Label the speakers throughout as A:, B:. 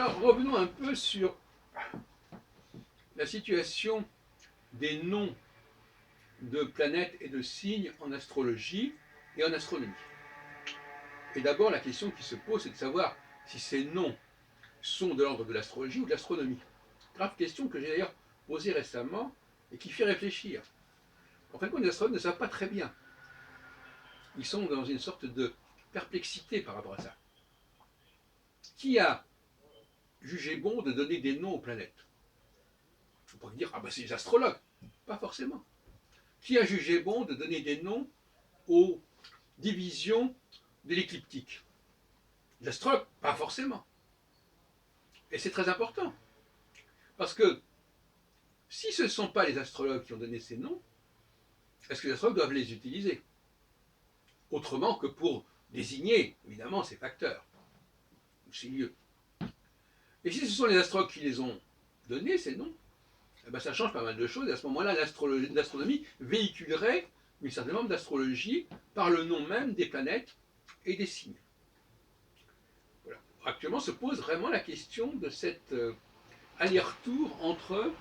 A: Alors, revenons un peu sur la situation des noms de planètes et de signes en astrologie et en astronomie. Et d'abord, la question qui se pose, c'est de savoir si ces noms sont de l'ordre de l'astrologie ou de l'astronomie. Grave question que j'ai d'ailleurs posée récemment et qui fait réfléchir. En fin de compte, les astronomes ne savent pas très bien. Ils sont dans une sorte de perplexité par rapport à ça. Qui a jugé bon de donner des noms aux planètes? On pourrait dire, ah ben c'est les astrologues. Pas forcément. Qui a jugé bon de donner des noms aux divisions de l'écliptique? Les astrologues? Pas forcément. Et c'est très important. Parce que si ce ne sont pas les astrologues qui ont donné ces noms, est-ce que les astrologues doivent les utiliser? Autrement que pour désigner, évidemment, ces facteurs, ou ces lieux. Et si ce sont les astrologues qui les ont donnés, ces noms, eh ben ça change pas mal de choses. Et à ce moment-là, l'astronomie véhiculerait une certaine forme d'astrologie par le nom même des planètes et des signes. Voilà. Actuellement se pose vraiment la question de cet aller-retour entre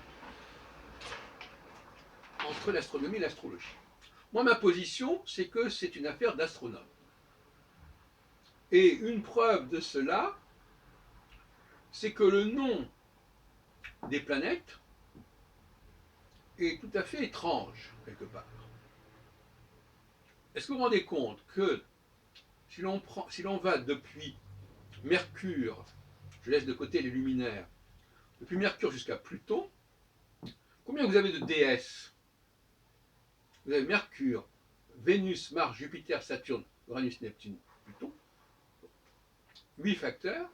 A: l'astronomie et l'astrologie. Moi, ma position, c'est que c'est une affaire d'astronome. Et une preuve de cela, c'est que le nom des planètes est tout à fait étrange, quelque part. Est-ce que vous vous rendez compte que si l'on va depuis Mercure, je laisse de côté les luminaires, depuis Mercure jusqu'à Pluton, combien vous avez de déesses? Vous avez Mercure, Vénus, Mars, Jupiter, Saturne, Uranus, Neptune, Pluton. 8 facteurs.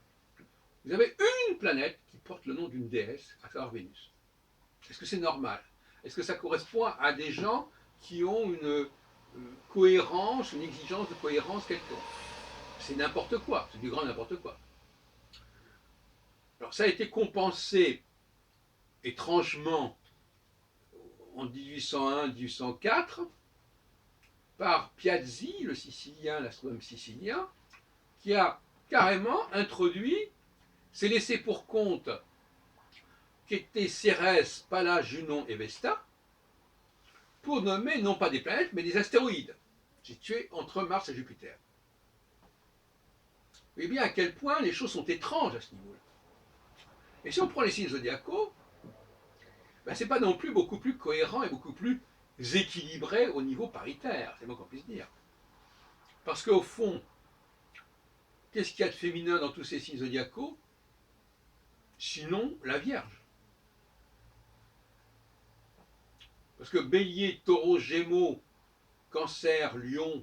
A: Vous avez une planète qui porte le nom d'une déesse, à savoir Vénus. Est-ce que c'est normal? Est-ce que ça correspond à des gens qui ont une cohérence, une exigence de cohérence quelconque? C'est n'importe quoi, c'est du grand n'importe quoi. Alors ça a été compensé étrangement en 1801-1804 par Piazzi, le Sicilien, l'astronome sicilien, qui a carrément introduit ces laissés pour compte qu'étaient Cérès, Pallas, Junon et Vesta, pour nommer non pas des planètes, mais des astéroïdes, situés entre Mars et Jupiter. Vous voyez bien à quel point les choses sont étranges à ce niveau-là. Et si on prend les signes zodiacaux, ben, ce n'est pas non plus beaucoup plus cohérent et beaucoup plus équilibré au niveau paritaire, c'est le moins qu'on puisse dire. Parce qu'au fond, qu'est-ce qu'il y a de féminin dans tous ces signes zodiacaux? Sinon la Vierge. Parce que Bélier, Taureau, Gémeaux, Cancer, Lion,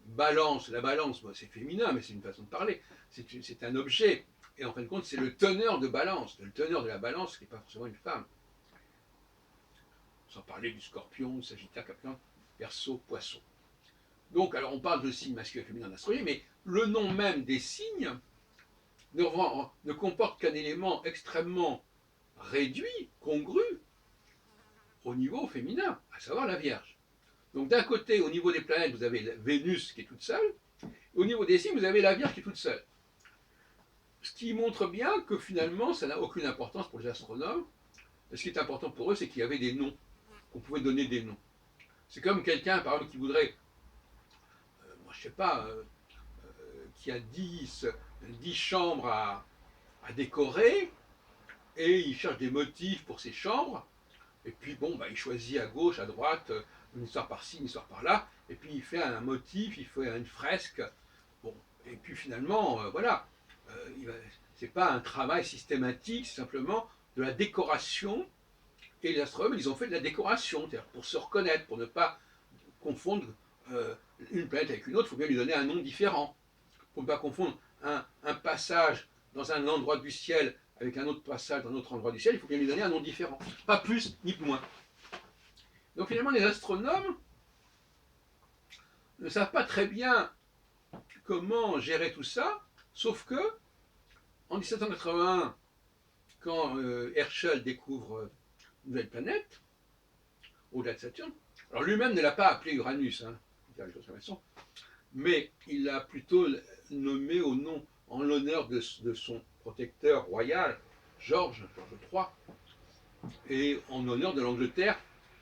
A: Balance, la Balance, bon, c'est féminin, mais c'est une façon de parler, c'est un objet. Et en fin de compte, c'est le teneur de Balance, le teneur de la Balance, qui n'est pas forcément une femme. Sans parler du Scorpion, Sagittaire, Capricorne, Verseau, Poisson. Donc, alors on parle de signes masculins et féminins en astrologie, mais le nom même des signes ne comporte qu'un élément extrêmement réduit, congru, au niveau féminin, à savoir la Vierge. Donc d'un côté, au niveau des planètes, vous avez Vénus qui est toute seule, au niveau des signes, vous avez la Vierge qui est toute seule. Ce qui montre bien que finalement, ça n'a aucune importance pour les astronomes. Ce qui est important pour eux, c'est qu'il y avait des noms, qu'on pouvait donner des noms. C'est comme quelqu'un, par exemple, qui voudrait, moi je sais pas, qui a 10 chambres à décorer, et il cherche des motifs pour ces chambres, et puis bon, bah, il choisit à gauche, à droite, une histoire par-ci, une histoire par-là, et puis il fait un motif, il fait une fresque, bon, et puis finalement, voilà, c'est pas un travail systématique, c'est simplement de la décoration, et les astronomes, ils ont fait de la décoration, c'est-à-dire pour se reconnaître, pour ne pas confondre une planète avec une autre, il faut bien lui donner un nom différent, pour ne pas confondre un passage dans un endroit du ciel avec un autre passage dans un autre endroit du ciel, il faut bien lui donner un nom différent, pas plus ni moins. Donc finalement, les astronomes ne savent pas très bien comment gérer tout ça, sauf que en 1781, quand Herschel découvre une nouvelle planète, au-delà de Saturne, alors lui-même ne l'a pas appelé Uranus, hein, mais il l'a plutôt nommé au nom, en l'honneur de son protecteur royal, Georges III, et en honneur de l'Angleterre,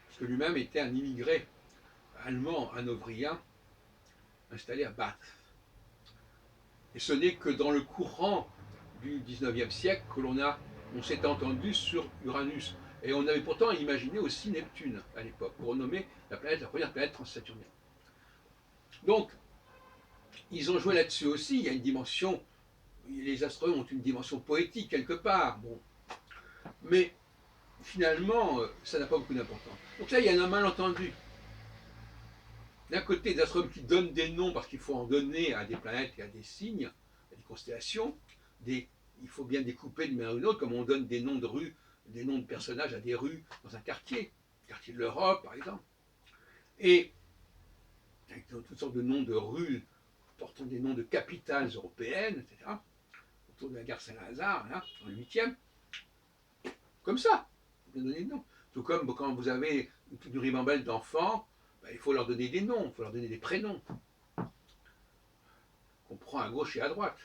A: parce que lui-même était un immigré allemand hanovérien installé à Bath. Et ce n'est que dans le courant du XIXe siècle que on s'est entendu sur Uranus. Et on avait pourtant imaginé aussi Neptune à l'époque, pour nommer la première planète transsaturnienne. Donc, ils ont joué là-dessus aussi. Il y a une dimension, les astronomes ont une dimension poétique quelque part. Bon. Mais finalement, ça n'a pas beaucoup d'importance. Donc là, il y a un malentendu. D'un côté, des astronomes qui donnent des noms parce qu'il faut en donner à des planètes et à des signes, à des constellations. Il faut bien découper d'une manière ou d'une autre, comme on donne des noms de rues, des noms de personnages à des rues dans un quartier, le quartier de l'Europe par exemple. Et avec toutes sortes de noms de rues portant des noms de capitales européennes, etc. Autour de la gare Saint-Lazare, là, dans le 8e. Comme ça, vous donner des noms. Tout comme quand vous avez toute une ribambelle d'enfants, il faut leur donner des noms, il faut leur donner des prénoms. Qu'on prend à gauche et à droite.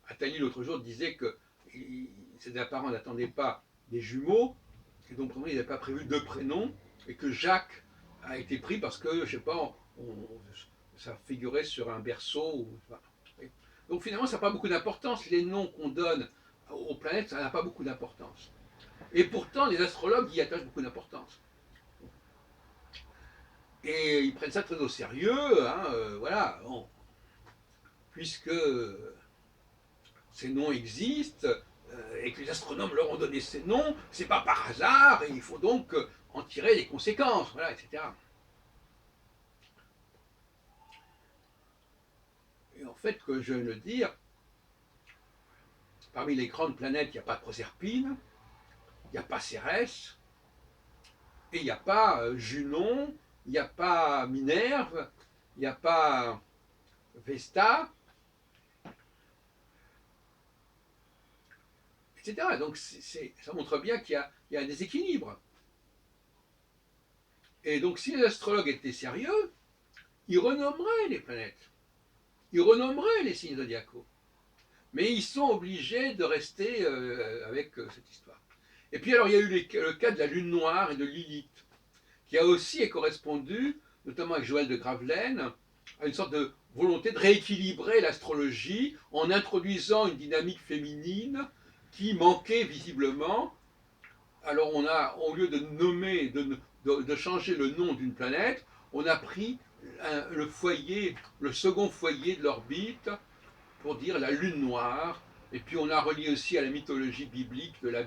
A: Attali l'autre jour disait que ses parents n'attendaient pas des jumeaux, et donc ils n'avaient pas prévu deux prénoms, et que Jacques a été pris parce que, je sais pas, ça figurait sur un berceau. Donc finalement, ça n'a pas beaucoup d'importance. Les noms qu'on donne aux planètes, ça n'a pas beaucoup d'importance. Et pourtant, les astrologues y attachent beaucoup d'importance. Et ils prennent ça très au sérieux, hein, voilà, bon. Puisque ces noms existent, et que les astronomes leur ont donné ces noms, c'est pas par hasard, et il faut donc en tirer les conséquences, voilà, etc. Et en fait, que je viens de le dire, parmi les grandes planètes, il n'y a pas de Proserpine, il n'y a pas Cérès, et il n'y a pas Junon, il n'y a pas Minerve, il n'y a pas Vesta, etc. Donc ça montre bien qu'il y a un déséquilibre. Et donc si les astrologues étaient sérieux, ils renommeraient les planètes, ils renommeraient les signes zodiacaux. Mais ils sont obligés de rester avec cette histoire. Et puis alors il y a eu le cas de la lune noire et de Lilith, qui a aussi correspondu, notamment avec Joël de Gravelaine, à une sorte de volonté de rééquilibrer l'astrologie en introduisant une dynamique féminine qui manquait visiblement. Alors on a, au lieu de nommer, de changer le nom d'une planète, on a pris le foyer, le second foyer de l'orbite pour dire la lune noire, et puis on a relié aussi à la mythologie biblique de la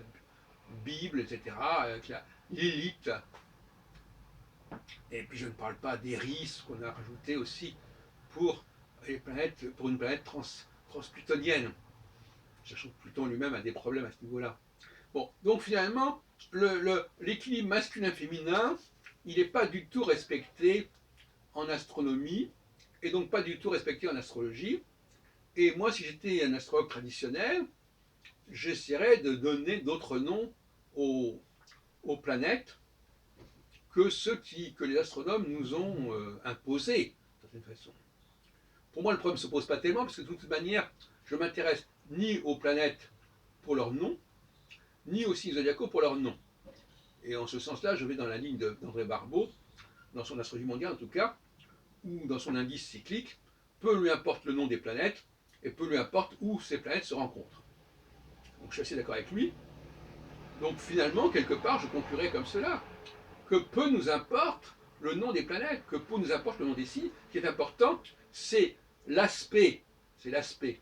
A: Bible, etc., avec la Lilith. Et puis je ne parle pas d'Eris qu'on a rajouté aussi pour les planètes, pour une planète transplutonienne. Sachant que Pluton lui-même a des problèmes à ce niveau-là. Bon, donc finalement, l'équilibre masculin-féminin, il n'est pas du tout respecté en astronomie, et donc pas du tout respecté en astrologie. Et moi, si j'étais un astrologue traditionnel, j'essaierais de donner d'autres noms aux planètes que ceux que les astronomes nous ont imposés, d'une certaine façon. Pour moi, le problème ne se pose pas tellement, parce que de toute manière, je ne m'intéresse ni aux planètes pour leur nom, ni aux signes zodiacaux pour leur nom. Et en ce sens-là, je vais dans la ligne d'André Barbeau, dans son astrologie mondiale en tout cas, ou dans son indice cyclique, peu lui importe le nom des planètes, et peu lui importe où ces planètes se rencontrent. Donc je suis assez d'accord avec lui. Donc finalement, quelque part, je conclurai comme cela, que peu nous importe le nom des planètes, que peu nous importe le nom des signes. Ce qui est important, c'est l'aspect. C'est l'aspect.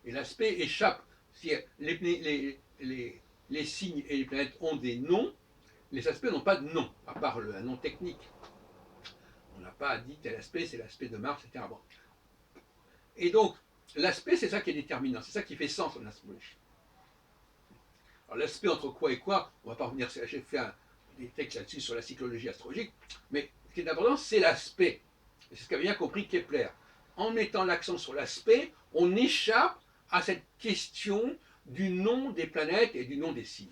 A: Et l'aspect échappe. Si les signes et les planètes ont des noms, les aspects n'ont pas de nom, à part un nom technique. On n'a pas dit tel aspect, c'est l'aspect de Mars, etc. Bon. Et donc, l'aspect, c'est ça qui est déterminant, c'est ça qui fait sens en astrologie. Alors, l'aspect entre quoi et quoi, on ne va pas revenir, j'ai fait des textes là-dessus sur la psychologie astrologique, mais ce qui est important, c'est l'aspect. Et c'est ce qu'avait bien compris Kepler. En mettant l'accent sur l'aspect, on échappe à cette question du nom des planètes et du nom des signes.